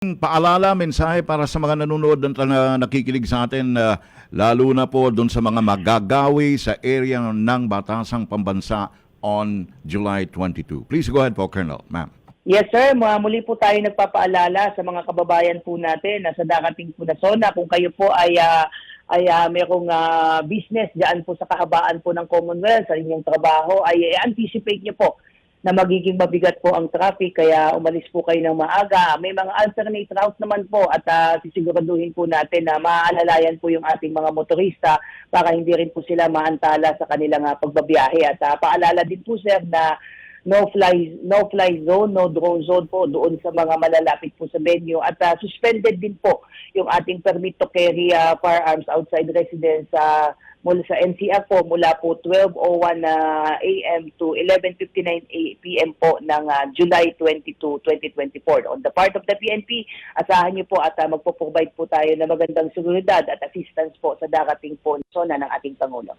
Paalala, mensahe para sa mga nanonood at nakikinig sa atin, lalo na po doon sa mga magagawi sa area ng Batasang Pambansa on July 22. Please go ahead po, Colonel. Ma'am. Yes sir, muli po tayo nagpapaalala sa mga kababayan po natin na sa darating po na zona, kung kayo po ay mayroong business diyan po sa kahabaan po ng Commonwealth sa inyong trabaho, ay anticipate niyo po na magiging mabigat po ang traffic, kaya umalis po kayo ng maaga. May mga alternate route naman po at sisiguraduhin po natin na maaalalayan po yung ating mga motorista para hindi rin po sila maantala sa kanilang pagbabiyahe. At paalala din po sir na no-fly zone, no drone zone po doon sa mga malalapit po sa venue. At suspended din po yung ating permit to carry firearms outside residence mula sa NCR po mula po 12:01 AM to 11:59 PM po ng July 22, 2024. On the part of the PNP, asahan niyo po at magpo-provide po tayo ng magandang seguridad at assistance po sa darating po zona ng ating Pangulo.